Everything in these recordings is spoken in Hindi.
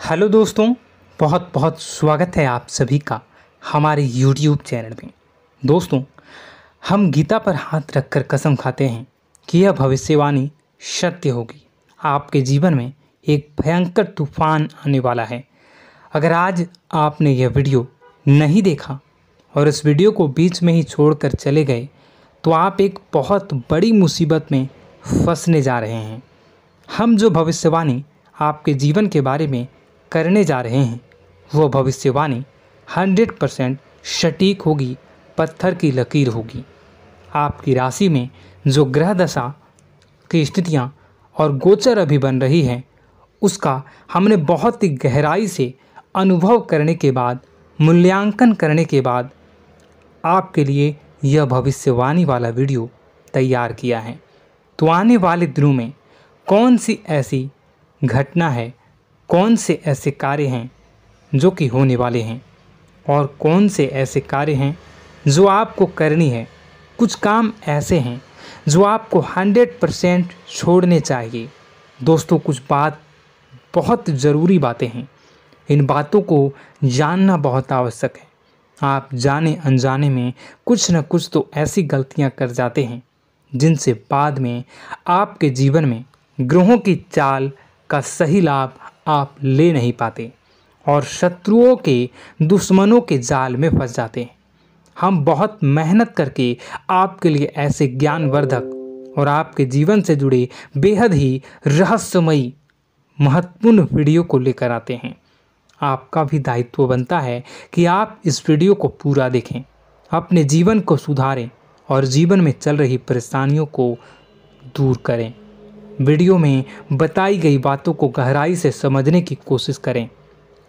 हेलो दोस्तों, बहुत बहुत स्वागत है आप सभी का हमारे YouTube चैनल में। दोस्तों, हम गीता पर हाथ रखकर कसम खाते हैं कि यह भविष्यवाणी सत्य होगी। आपके जीवन में एक भयंकर तूफान आने वाला है। अगर आज आपने यह वीडियो नहीं देखा और इस वीडियो को बीच में ही छोड़कर चले गए तो आप एक बहुत बड़ी मुसीबत में फंसने जा रहे हैं। हम जो भविष्यवाणी आपके जीवन के बारे में करने जा रहे हैं वो भविष्यवाणी 100% सटीक होगी, पत्थर की लकीर होगी। आपकी राशि में जो ग्रह दशा की स्थितियाँ और गोचर अभी बन रही हैं उसका हमने बहुत ही गहराई से अनुभव करने के बाद, मूल्यांकन करने के बाद आपके लिए यह भविष्यवाणी वाला वीडियो तैयार किया है। तो आने वाले दिनों में कौन सी ऐसी घटना है, कौन से ऐसे कार्य हैं जो कि होने वाले हैं और कौन से ऐसे कार्य हैं जो आपको करनी है। कुछ काम ऐसे हैं जो आपको 100% छोड़ने चाहिए। दोस्तों, कुछ बात बहुत ज़रूरी बातें हैं। इन बातों को जानना बहुत आवश्यक है। आप जाने अनजाने में कुछ न कुछ तो ऐसी गलतियां कर जाते हैं जिनसे बाद में आपके जीवन में ग्रहों की चाल का सही लाभ आप ले नहीं पाते और शत्रुओं के, दुश्मनों के जाल में फंस जाते हैं। हम बहुत मेहनत करके आपके लिए ऐसे ज्ञानवर्धक और आपके जीवन से जुड़े बेहद ही रहस्यमयी महत्वपूर्ण वीडियो को लेकर आते हैं। आपका भी दायित्व बनता है कि आप इस वीडियो को पूरा देखें, अपने जीवन को सुधारें और जीवन में चल रही परेशानियों को दूर करें। वीडियो में बताई गई बातों को गहराई से समझने की कोशिश करें।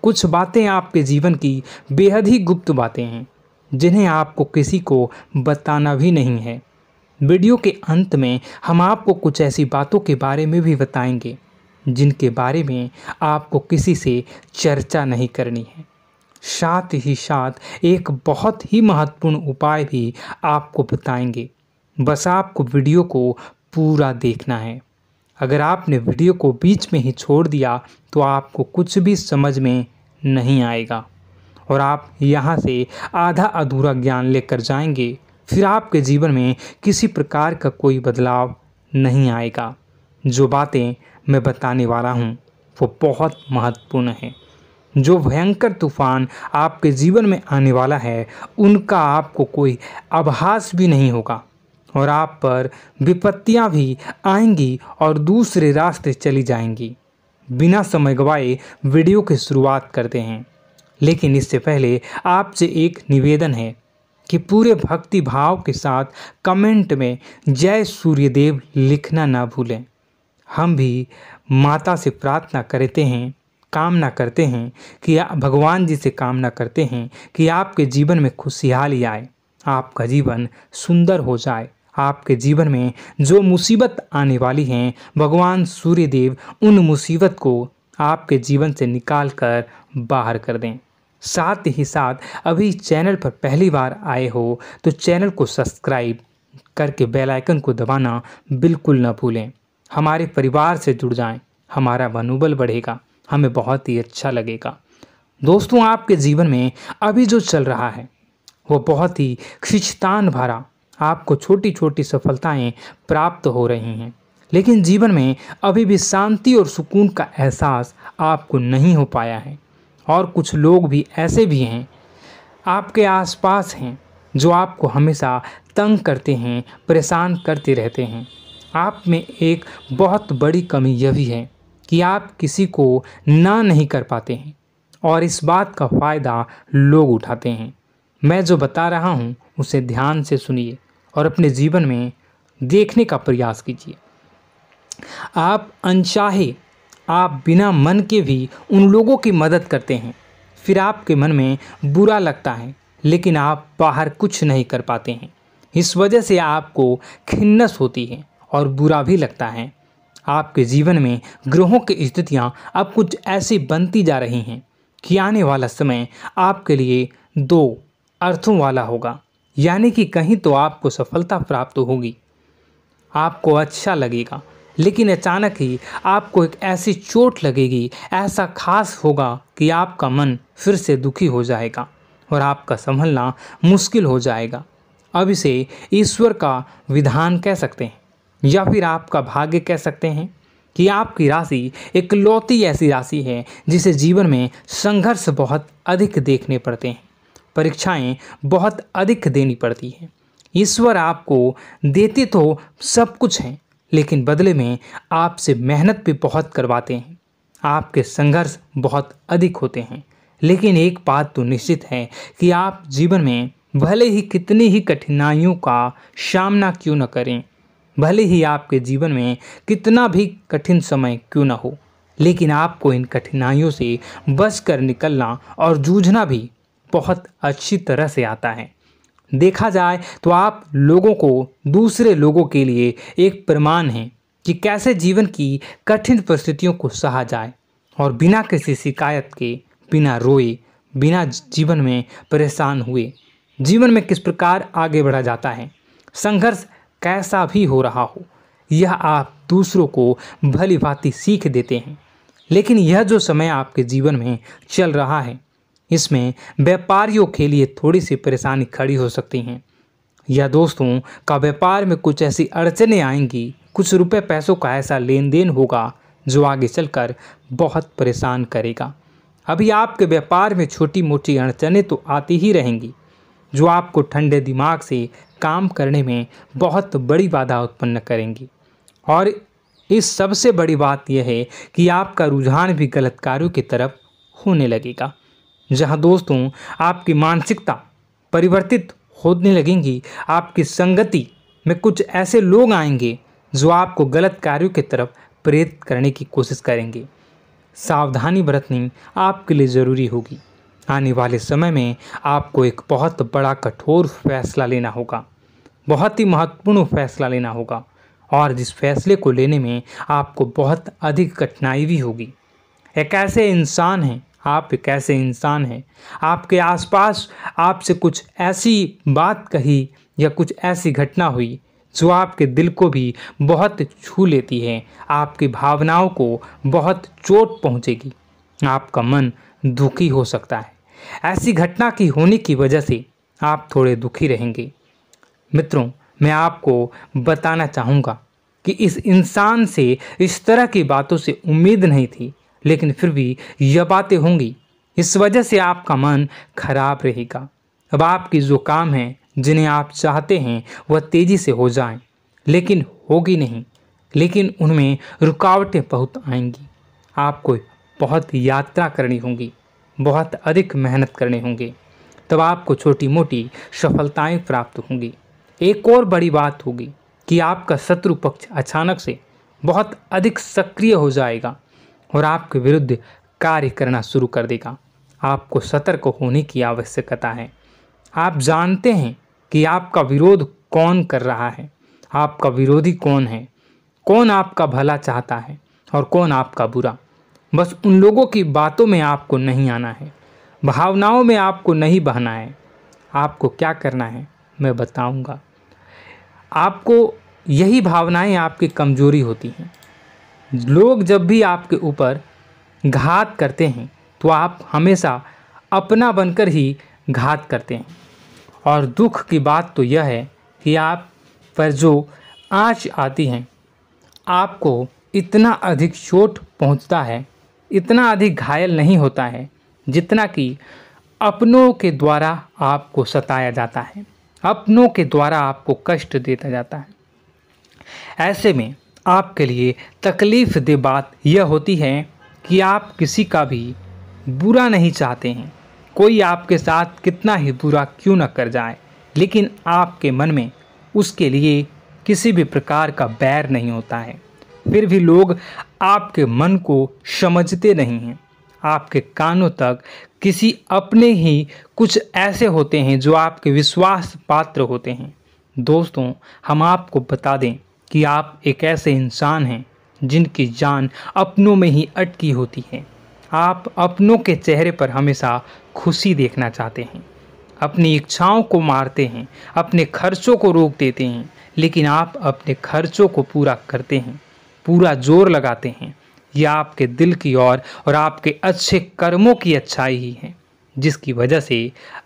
कुछ बातें आपके जीवन की बेहद ही गुप्त बातें हैं जिन्हें आपको किसी को बताना भी नहीं है। वीडियो के अंत में हम आपको कुछ ऐसी बातों के बारे में भी बताएंगे जिनके बारे में आपको किसी से चर्चा नहीं करनी है। साथ ही साथ एक बहुत ही महत्वपूर्ण उपाय भी आपको बताएंगे। बस आपको वीडियो को पूरा देखना है। अगर आपने वीडियो को बीच में ही छोड़ दिया तो आपको कुछ भी समझ में नहीं आएगा और आप यहाँ से आधा अधूरा ज्ञान लेकर जाएंगे। फिर आपके जीवन में किसी प्रकार का कोई बदलाव नहीं आएगा। जो बातें मैं बताने वाला हूँ वो बहुत महत्वपूर्ण है। जो भयंकर तूफान आपके जीवन में आने वाला है उनका आपको कोई आभास भी नहीं होगा और आप पर विपत्तियां भी आएंगी और दूसरे रास्ते चली जाएंगी। बिना समय गवाए वीडियो की शुरुआत करते हैं, लेकिन इससे पहले आपसे एक निवेदन है कि पूरे भक्ति भाव के साथ कमेंट में जय सूर्यदेव लिखना ना भूलें। हम भी माता से प्रार्थना करते हैं, कामना करते हैं कि भगवान जी से कामना करते हैं कि आपके जीवन में खुशहाली आए, आपका जीवन सुंदर हो जाए। आपके जीवन में जो मुसीबत आने वाली हैं भगवान सूर्यदेव उन मुसीबत को आपके जीवन से निकाल कर बाहर कर दें। साथ ही साथ अभी चैनल पर पहली बार आए हो तो चैनल को सब्सक्राइब करके बेल आइकन को दबाना बिल्कुल न भूलें। हमारे परिवार से जुड़ जाएं, हमारा मनोबल बढ़ेगा, हमें बहुत ही अच्छा लगेगा। दोस्तों, आपके जीवन में अभी जो चल रहा है वो बहुत ही खींचतान भरा, आपको छोटी छोटी सफलताएं प्राप्त हो रही हैं, लेकिन जीवन में अभी भी शांति और सुकून का एहसास आपको नहीं हो पाया है। और कुछ लोग भी ऐसे भी हैं आपके आसपास हैं जो आपको हमेशा तंग करते हैं, परेशान करते रहते हैं। आप में एक बहुत बड़ी कमी यह भी है कि आप किसी को ना नहीं कर पाते हैं और इस बात का फ़ायदा लोग उठाते हैं। मैं जो बता रहा हूँ उसे ध्यान से सुनिए और अपने जीवन में देखने का प्रयास कीजिए। आप अनचाहे, आप बिना मन के भी उन लोगों की मदद करते हैं, फिर आपके मन में बुरा लगता है लेकिन आप बाहर कुछ नहीं कर पाते हैं। इस वजह से आपको खिन्नस होती है और बुरा भी लगता है। आपके जीवन में ग्रहों की स्थितियाँ अब कुछ ऐसी बनती जा रही हैं कि आने वाला समय आपके लिए दो अर्थों वाला होगा। यानी कि कहीं तो आपको सफलता प्राप्त होगी, आपको अच्छा लगेगा, लेकिन अचानक ही आपको एक ऐसी चोट लगेगी, ऐसा खास होगा कि आपका मन फिर से दुखी हो जाएगा और आपका संभलना मुश्किल हो जाएगा। अब इसे ईश्वर का विधान कह सकते हैं या फिर आपका भाग्य कह सकते हैं कि आपकी राशि इकलौती ऐसी राशि है जिसे जीवन में संघर्ष बहुत अधिक देखने पड़ते हैं, परीक्षाएं बहुत अधिक देनी पड़ती हैं। ईश्वर आपको देते तो सब कुछ हैं, लेकिन बदले में आपसे मेहनत भी बहुत करवाते हैं। आपके संघर्ष बहुत अधिक होते हैं, लेकिन एक बात तो निश्चित है कि आप जीवन में भले ही कितनी ही कठिनाइयों का सामना क्यों न करें, भले ही आपके जीवन में कितना भी कठिन समय क्यों न हो, लेकिन आपको इन कठिनाइयों से बचकर निकलना और जूझना भी बहुत अच्छी तरह से आता है। देखा जाए तो आप लोगों को दूसरे लोगों के लिए एक प्रमाण हैं कि कैसे जीवन की कठिन परिस्थितियों को सहा जाए और बिना किसी शिकायत के, बिना रोए, बिना जीवन में परेशान हुए जीवन में किस प्रकार आगे बढ़ा जाता है। संघर्ष कैसा भी हो रहा हो, यह आप दूसरों को भली भांति सीख देते हैं। लेकिन यह जो समय आपके जीवन में चल रहा है, इसमें व्यापारियों के लिए थोड़ी सी परेशानी खड़ी हो सकती हैं, या दोस्तों का व्यापार में कुछ ऐसी अड़चनें आएंगी, कुछ रुपए पैसों का ऐसा लेन देन होगा जो आगे चलकर बहुत परेशान करेगा। अभी आपके व्यापार में छोटी मोटी अड़चनें तो आती ही रहेंगी, जो आपको ठंडे दिमाग से काम करने में बहुत बड़ी बाधा उत्पन्न करेंगी। और इस सबसे बड़ी बात यह है कि आपका रुझान भी गलत कार्यों की तरफ होने लगेगा, जहां दोस्तों आपकी मानसिकता परिवर्तित होने लगेंगी। आपकी संगति में कुछ ऐसे लोग आएंगे जो आपको गलत कार्यों की तरफ प्रेरित करने की कोशिश करेंगे। सावधानी बरतनी आपके लिए ज़रूरी होगी। आने वाले समय में आपको एक बहुत बड़ा कठोर फैसला लेना होगा, बहुत ही महत्वपूर्ण फैसला लेना होगा, और जिस फैसले को लेने में आपको बहुत अधिक कठिनाई भी होगी। एक ऐसे इंसान हैं, आप एक ऐसे इंसान हैं, आपके आसपास आपसे कुछ ऐसी बात कही या कुछ ऐसी घटना हुई जो आपके दिल को भी बहुत छू लेती है, आपकी भावनाओं को बहुत चोट पहुंचेगी, आपका मन दुखी हो सकता है। ऐसी घटना की होने की वजह से आप थोड़े दुखी रहेंगे। मित्रों, मैं आपको बताना चाहूँगा कि इस इंसान से इस तरह की बातों से उम्मीद नहीं थी, लेकिन फिर भी यह बातें होंगी। इस वजह से आपका मन खराब रहेगा। अब आपकी जो काम है, जिन्हें आप चाहते हैं वह तेज़ी से हो जाएं, लेकिन होगी नहीं, लेकिन उनमें रुकावटें बहुत आएंगी। आपको बहुत यात्रा करनी होगी, बहुत अधिक मेहनत करने होंगे, तब आपको छोटी मोटी सफलताएं प्राप्त होंगी। एक और बड़ी बात होगी कि आपका शत्रु पक्ष अचानक से बहुत अधिक सक्रिय हो जाएगा और आपके विरुद्ध कार्य करना शुरू कर देगा। आपको सतर्क होने की आवश्यकता है। आप जानते हैं कि आपका विरोध कौन कर रहा है, आपका विरोधी कौन है, कौन आपका भला चाहता है और कौन आपका बुरा। बस उन लोगों की बातों में आपको नहीं आना है, भावनाओं में आपको नहीं बहना है। आपको क्या करना है मैं बताऊंगा। आपको यही भावनाएं आपकी कमजोरी होती हैं। लोग जब भी आपके ऊपर घात करते हैं तो आप हमेशा अपना बनकर ही घात करते हैं। और दुख की बात तो यह है कि आप पर जो आँच आती है, आपको इतना अधिक चोट पहुंचता है, इतना अधिक घायल नहीं होता है जितना कि अपनों के द्वारा आपको सताया जाता है, अपनों के द्वारा आपको कष्ट देता जाता है। ऐसे में आपके लिए तकलीफ दे बात यह होती है कि आप किसी का भी बुरा नहीं चाहते हैं। कोई आपके साथ कितना ही बुरा क्यों न कर जाए, लेकिन आपके मन में उसके लिए किसी भी प्रकार का बैर नहीं होता है। फिर भी लोग आपके मन को समझते नहीं हैं। आपके कानों तक किसी अपने ही कुछ ऐसे होते हैं जो आपके विश्वास पात्र होते हैं। दोस्तों, हम आपको बता दें कि आप एक ऐसे इंसान हैं जिनकी जान अपनों में ही अटकी होती है। आप अपनों के चेहरे पर हमेशा खुशी देखना चाहते हैं, अपनी इच्छाओं को मारते हैं, अपने खर्चों को रोक देते हैं, लेकिन आप अपने खर्चों को पूरा करते हैं, पूरा जोर लगाते हैं, यह आपके दिल की और आपके अच्छे कर्मों की अच्छाई ही है, जिसकी वजह से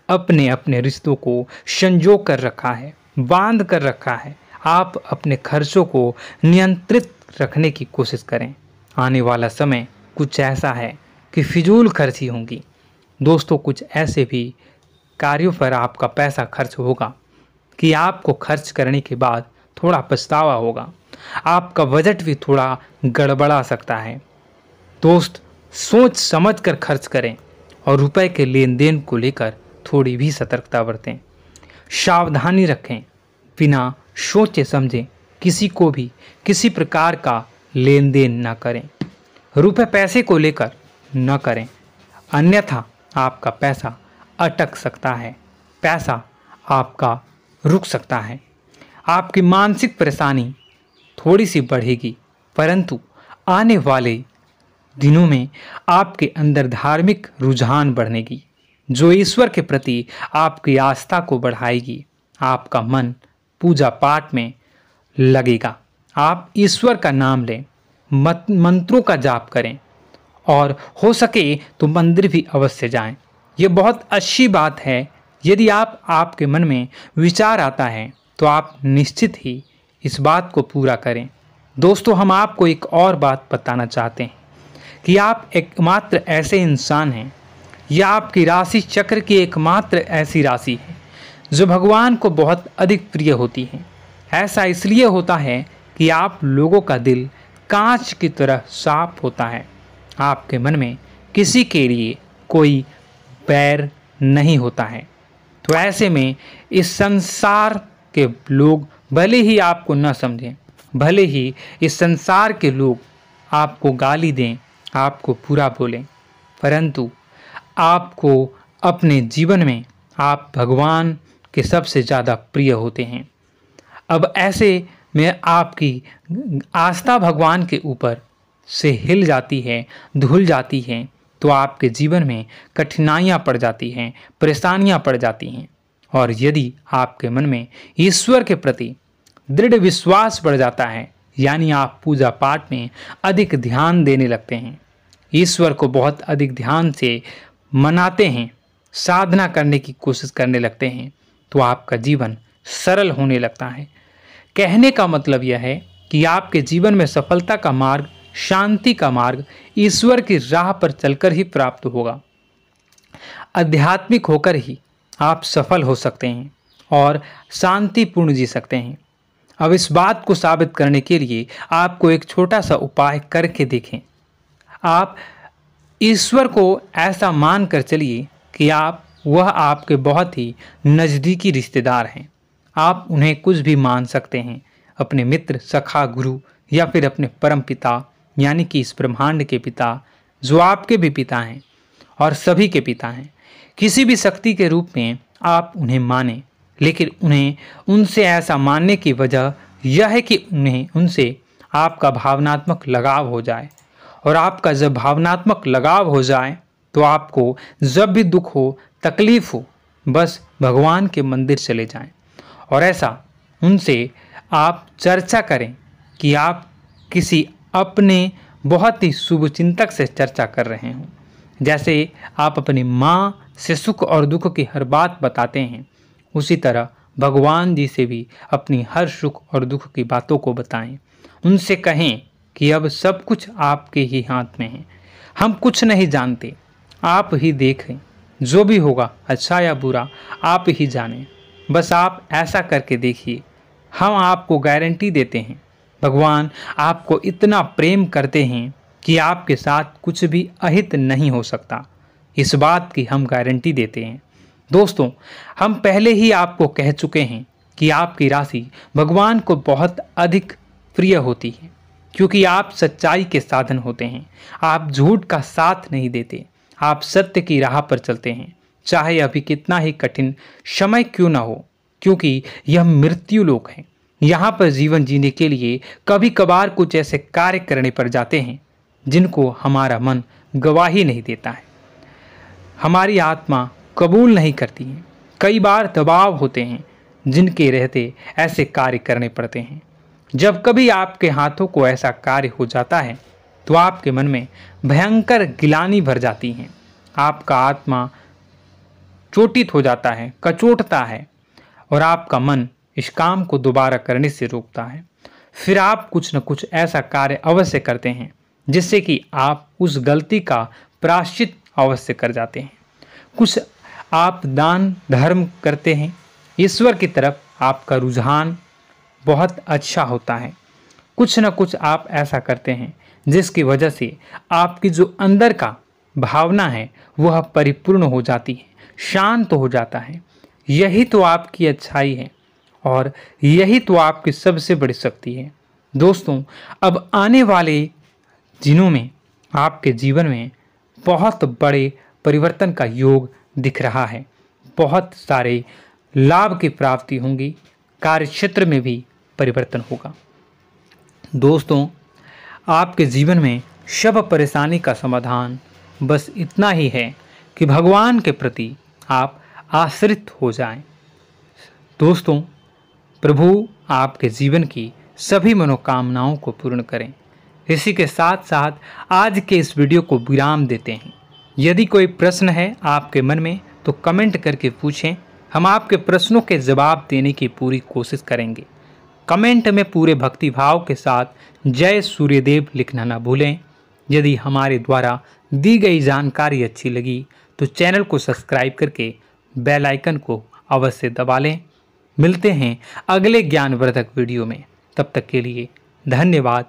अपने अपने रिश्तों को संजो कर रखा है, बांध कर रखा है। आप अपने खर्चों को नियंत्रित रखने की कोशिश करें। आने वाला समय कुछ ऐसा है कि फिजूल खर्ची होंगी। दोस्तों, कुछ ऐसे भी कार्यों पर आपका पैसा खर्च होगा कि आपको खर्च करने के बाद थोड़ा पछतावा होगा। आपका बजट भी थोड़ा गड़बड़ा सकता है। दोस्त, सोच समझ कर खर्च करें और रुपए के लेन देन को लेकर थोड़ी भी सतर्कता बरतें। सावधानी रखें, बिना सोचे समझे किसी को भी किसी प्रकार का लेन देन न करें। रुपए पैसे को लेकर न करें, अन्यथा आपका पैसा अटक सकता है, पैसा आपका रुक सकता है। आपकी मानसिक परेशानी थोड़ी सी बढ़ेगी, परंतु आने वाले दिनों में आपके अंदर धार्मिक रुझान बढ़नेगी, जो ईश्वर के प्रति आपकी आस्था को बढ़ाएगी। आपका मन पूजा पाठ में लगेगा। आप ईश्वर का नाम लें, मंत्रों का जाप करें और हो सके तो मंदिर भी अवश्य जाएं। ये बहुत अच्छी बात है। यदि आपके मन में विचार आता है तो आप निश्चित ही इस बात को पूरा करें। दोस्तों, हम आपको एक और बात बताना चाहते हैं कि आप एकमात्र ऐसे इंसान हैं, यह आपकी राशि चक्र की एकमात्र ऐसी राशि है जो भगवान को बहुत अधिक प्रिय होती है। ऐसा इसलिए होता है कि आप लोगों का दिल कांच की तरह साफ होता है। आपके मन में किसी के लिए कोई बैर नहीं होता है। तो ऐसे में इस संसार के लोग भले ही आपको न समझें, भले ही इस संसार के लोग आपको गाली दें, आपको बुरा बोलें, परंतु आपको अपने जीवन में आप भगवान के सबसे ज़्यादा प्रिय होते हैं। अब ऐसे में आपकी आस्था भगवान के ऊपर से हिल जाती है, धुल जाती है, तो आपके जीवन में कठिनाइयाँ पड़ जाती हैं, परेशानियाँ पड़ जाती हैं। और यदि आपके मन में ईश्वर के प्रति दृढ़ विश्वास बढ़ जाता है, यानी आप पूजा पाठ में अधिक ध्यान देने लगते हैं, ईश्वर को बहुत अधिक ध्यान से मनाते हैं, साधना करने की कोशिश करने लगते हैं, तो आपका जीवन सरल होने लगता है। कहने का मतलब यह है कि आपके जीवन में सफलता का मार्ग, शांति का मार्ग ईश्वर की राह पर चलकर ही प्राप्त होगा। आध्यात्मिक होकर ही आप सफल हो सकते हैं और शांतिपूर्ण जी सकते हैं। अब इस बात को साबित करने के लिए आपको एक छोटा सा उपाय करके देखें। आप ईश्वर को ऐसा मान कर चलिए कि वह आपके बहुत ही नज़दीकी रिश्तेदार हैं। आप उन्हें कुछ भी मान सकते हैं, अपने मित्र, सखा, गुरु या फिर अपने परम पिता, यानी कि इस ब्रह्मांड के पिता, जो आपके भी पिता हैं और सभी के पिता हैं। किसी भी शक्ति के रूप में आप उन्हें मानें, लेकिन उन्हें उनसे ऐसा मानने की वजह यह है कि उनसे आपका भावनात्मक लगाव हो जाए। और आपका जब भावनात्मक लगाव हो जाए तो आपको जब भी दुख हो, तकलीफ हो, बस भगवान के मंदिर चले जाएं और ऐसा उनसे आप चर्चा करें कि आप किसी अपने बहुत ही शुभ चिंतक से चर्चा कर रहे हों। जैसे आप अपनी माँ से सुख और दुख की हर बात बताते हैं, उसी तरह भगवान जी से भी अपनी हर सुख और दुख की बातों को बताएं। उनसे कहें कि अब सब कुछ आपके ही हाथ में है, हम कुछ नहीं जानते, आप ही देखें, जो भी होगा अच्छा या बुरा आप ही जानें। बस आप ऐसा करके देखिए, हम आपको गारंटी देते हैं भगवान आपको इतना प्रेम करते हैं कि आपके साथ कुछ भी अहित नहीं हो सकता। इस बात की हम गारंटी देते हैं। दोस्तों, हम पहले ही आपको कह चुके हैं कि आपकी राशि भगवान को बहुत अधिक प्रिय होती है, क्योंकि आप सच्चाई के साधन होते हैं। आप झूठ का साथ नहीं देते, आप सत्य की राह पर चलते हैं, चाहे अभी कितना ही कठिन समय क्यों ना हो, क्योंकि यह मृत्यु लोक है। यहाँ पर जीवन जीने के लिए कभी कभार कुछ ऐसे कार्य करने पड़ जाते हैं जिनको हमारा मन गवाही नहीं देता है, हमारी आत्मा कबूल नहीं करती है। कई बार दबाव होते हैं जिनके रहते ऐसे कार्य करने पड़ते हैं। जब कभी आपके हाथों को ऐसा कार्य हो जाता है तो आपके मन में भयंकर गिलानी भर जाती है। आपका आत्मा चोटित हो जाता है, कचोटता है और आपका मन इस काम को दोबारा करने से रोकता है। फिर आप कुछ न कुछ ऐसा कार्य अवश्य करते हैं जिससे कि आप उस गलती का प्रायश्चित अवश्य कर जाते हैं। कुछ आप दान धर्म करते हैं। ईश्वर की तरफ आपका रुझान बहुत अच्छा होता है। कुछ न कुछ आप ऐसा करते हैं जिसकी वजह से आपकी जो अंदर का भावना है वह परिपूर्ण हो जाती है, शांत हो जाता है। यही तो आपकी अच्छाई है और यही तो आपकी सबसे बड़ी शक्ति है। दोस्तों, अब आने वाले दिनों में आपके जीवन में बहुत बड़े परिवर्तन का योग दिख रहा है। बहुत सारे लाभ की प्राप्ति होंगी, कार्यक्षेत्र में भी परिवर्तन होगा। दोस्तों, आपके जीवन में सब परेशानी का समाधान बस इतना ही है कि भगवान के प्रति आप आश्रित हो जाएं। दोस्तों, प्रभु आपके जीवन की सभी मनोकामनाओं को पूर्ण करें। इसी के साथ साथ आज के इस वीडियो को विराम देते हैं। यदि कोई प्रश्न है आपके मन में तो कमेंट करके पूछें, हम आपके प्रश्नों के जवाब देने की पूरी कोशिश करेंगे। कमेंट में पूरे भक्तिभाव के साथ जय सूर्यदेव लिखना ना भूलें। यदि हमारे द्वारा दी गई जानकारी अच्छी लगी तो चैनल को सब्सक्राइब करके बेल आइकन को अवश्य दबा लें। मिलते हैं अगले ज्ञानवर्धक वीडियो में। तब तक के लिए धन्यवाद।